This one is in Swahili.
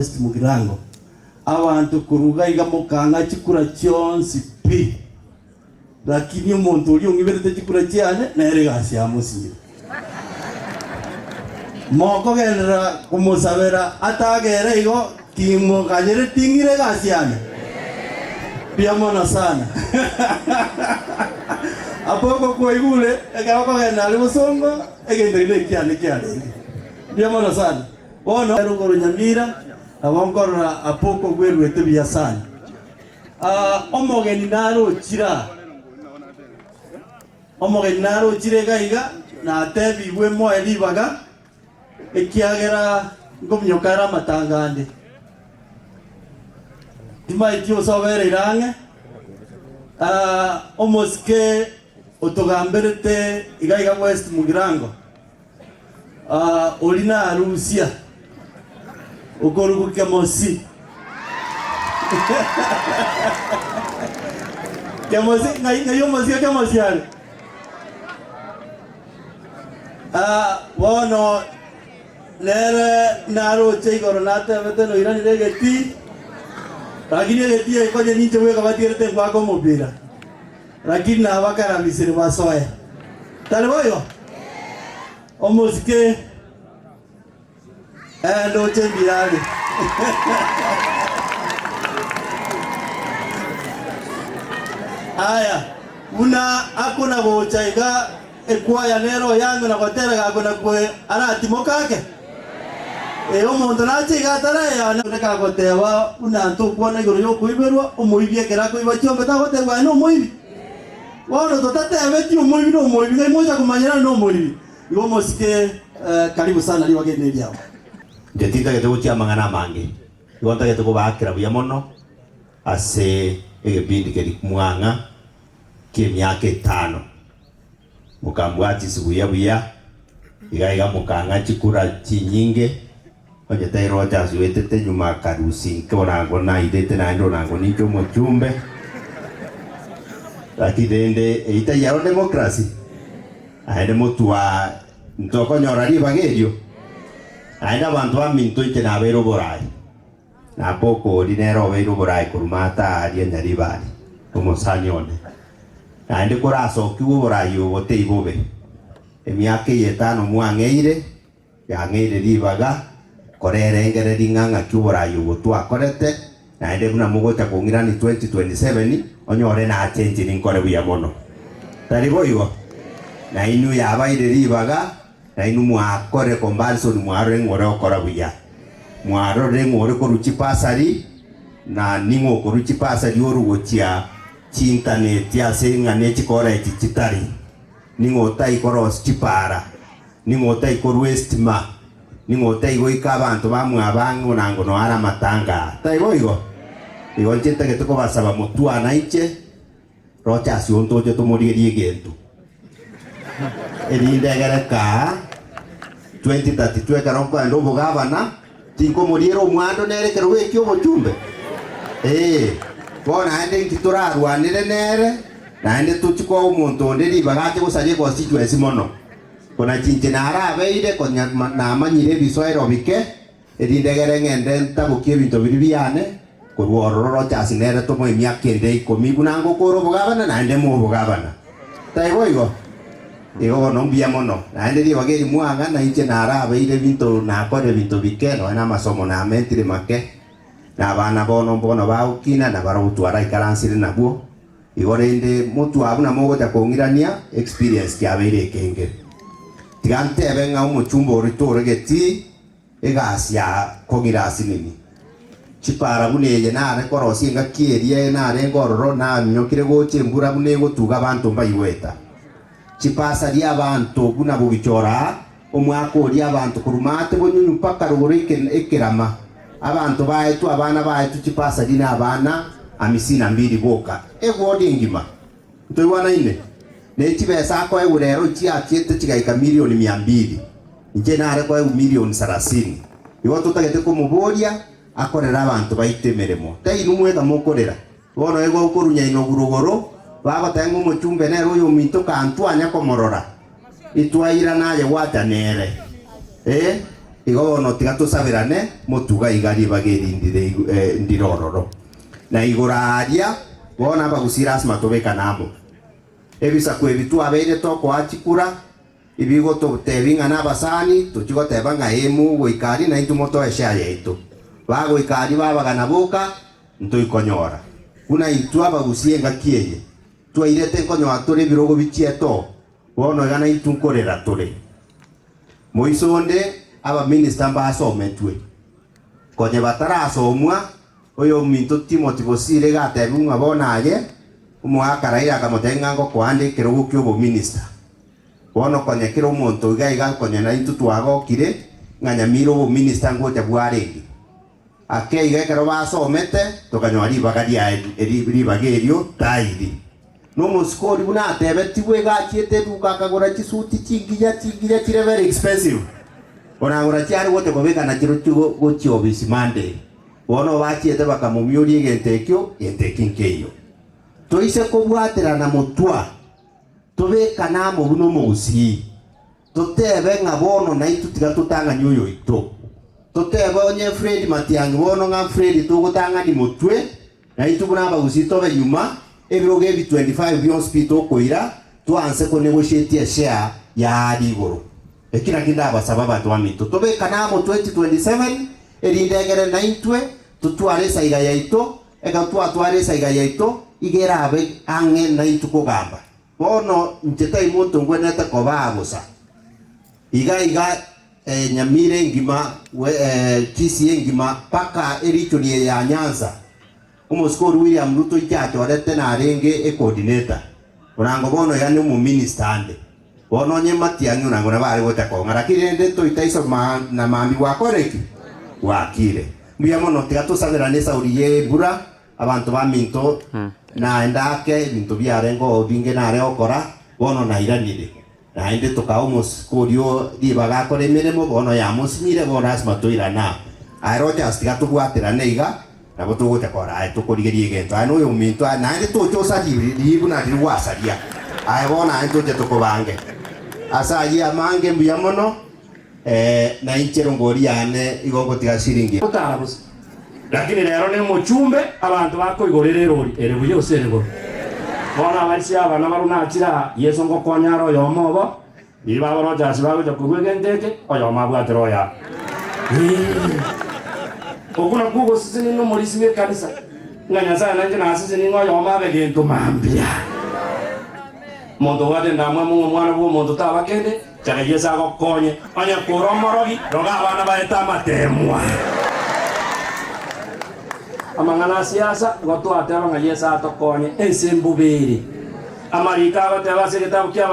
Mugirango abantu kuruga igamukanga chikura chonsi pi lakini umuntu uli ungiberete chikura cyane nere gasi amusire moko genera kumusabera atagere igo timo kanyere tingire gasi yane pia mona sana apoko kwa igule ekako gena ali musongo egendere cyane pia mona sana ono erungoro nyamira abongorora apoko gwerwete biyasani omogeni naro chire gaiga na tebigwe mo elibaga ekiagera ngomnyokara matangande tima itio sobere irange omoske otogamberete igaiga West Mugirango olina arusia ukoruguke mosi kemosi ngayo mosi kemosi ale wono lere naro cheigoro nate beteno irani legeti lakini legeti ikoje ninche weka batirete kwako mobira lakini na bakara misiri basoya taleboyo omoske ndo chembirale aya una akuna bochaiga ekwaya nero yangu na gotera gakona kwe arati mokake omuntu nachiga tara ya neka gotewa una ntu kuona iguru yo kuiberwa umuibye kera kuiba chombe ta gotewa no muibi wono totate abeti umuibi no muibi ngai moja kumanyana no muibi igo mosike karibu sana liwa gene byao Ndetinda getugo chia mangana mangi. Igonta getugo bakira buya mono ase egebindi keri kumwanga kimyaka 5. Mukambwati sibuya buya igaiga mukanga chikura chinyinge oje tairo chasuetete nyuma karusi kona ngona idete na ndo nango nicho mochumbe lakidende eita yaro demokrasi aende mutua ntoko nyorari bagerio aina bantu baminto ite na bero borai na poko dinero bero borai kurumata ari nyari bari umusanyone ainde koraso kiwo borai obote ibobe emyaka 5 mwangeire yangeire ribaga korere ngere ringanga kiborai obotwa korete ainde buna mugota kungirani 2027 onyore na change ninkore buya mono tariboigo na inu yabaire ribaga na inu mwakore comparison mwaro ngore okora buya mwaro ngore koruchi pasari na ningo koruchi pasari orugochia internet ya senga nechikora chichitari ningo tai koros chipara ningo tai korwestima ningo tai goika abantu bamwe abangu nango no ara matanga tai boigo igo chete getuko basaba mutua naiche rocha si onto je tomoririe gentu elindegere ka 2032 karonko ndo bugabana tinko moriero mwando nere kerwe kyo bochumbe bona ande nkitura rwanire nere na ande tuchiko umuntu ndiri bagate gusaje ko situation mono kona chinche nara abeire konya na manyire bisoero bike elindegere ngende ntabukie bintu biribiane kurwororo chasinere tomo emyaka 10 bunango koro bugabana na ande mu bugabana taiboigo igo no mbia mono na ndiri bageri mwanga na inche na arabe ile bintu na kore bintu bikeno na masomo na mentire make na bana bono baukina na barutwara ikaransire nabuo igo rende mutu abuna mogo ta kongirania experience kya bere kenge tigante abenga umuchumbo ritore geti egasia kongirasi nini chipara buneje na re korosi ngakirie na re ngororo na nyokire goche mbura bunego tuga abantu mbayiweta chipasa dia abantu kuna bugichora omwako dia abantu kurumate bonyunyu mpaka rugorike ekirama abantu baetu abana baetu chipasa dina abana 52 boka egodi ngima ntoywana ine ne chibesa ko eurero chia chiete chigaika milioni 200 nje nare ko milioni 30 igo tutagete kumuboria akorera abantu baitemeremo tainu mwega mukorera bono ego ukurunya inogurugoro baba tangu muchumbe nero yo minto kantwanya komorora itwaira naye watanere igo bono tiga tusabirane mutuga igari bagirindire ndirororo na iguraria bona bagusira asma tobeka nabo ebisa kwebitu abeire to kwachikura ibigo to tebinga nabasani tuchigo tebanga emu goikari na itu moto esha yetu bago ikari babagana boka ntoikonyora kuna itu abagusienga kieye twairete nkonyora turi birogo bichieto bono gana itu nkorera turi moisonde aba minister basometwe konye batarasomwa oyo minto Timothy Bosire gatebunga bonaye umwakaraira kamotenga ngo kwandikira gukyo bo minister bono konye kiro omonto iga konye na itu twagokire nganyamiro bo minister ngote bwarenge ake iga kero basomete tokanyori bagadia ribagerio tairi no muskori buna tebetiwe gachiete dukakagora chisuti chingiya chire very expensive ona ngora chiari wote kobeka na chiro chugo gochi obisi mande bono bachiete bakamumyuri gentekyo yentekinkeyo toise kobwatera na mutwa tobeka na mubuno mugusi totebe ngabono na itu tiga tutanga nyoyo ito totebe onye Fred Matiang'i bono nga Fred tugutanga ni mutwe na itu buna bagusi tobe nyuma ebiroge bi 25 beyond speed okoira twanse ko negotiate share ya digoro ekira kinda basaba bantu amito tobeka namo 2027 erindegere na intwe tutware saiga yaito eka twatware saiga yaito igera abe ange na ituko gamba bono nteta imonto ngweneta kobabusa iga nyamire ngima kisi ngima paka erichoni ya Nyanza umuskori William Ruto ichacho arete na renge coordinator urango bono yani mu minister ande bono nye Matiang'i urango na bari gote ko ngarakire ende to itaiso na mami wakoreki wakire mbiya mono tiga tusabirane sauriye bura abantu baminto na endake bintu byarengo binge na re okora bono na iranire na ende toka umuskori yo dibaga kore miremo bono ya musmire bono asma toirana aroja astiga tugwatira neiga nabo tugote kora tukorigerie gento ano yo minto na ende tocho sajiri buna dirwasaria ai bona ento je tukobange asa ya mange mbuya mono na inchero ngori yane igogo tiga siringi utarabusa lakini lero ne muchumbe abantu bakoigorere rori ere buyo serego bona abaisi abana baruna akira Yesu ngo konyaro yomobo iba baro jasi bago kugwegenteke oyo mabwatero ya okuna kugo sisi no morisi we kanisa nganya sana nje na sisi ningo yoma begento mambia mondo wade ndamwe mu mwana bu mondo tabakende chaka Yesu agokonye anya kuromorogi roga abana baeta matemwa amangana siasa gotu ateba nga Yesu atokonye ensembu biri amarika bateba se kitabu kya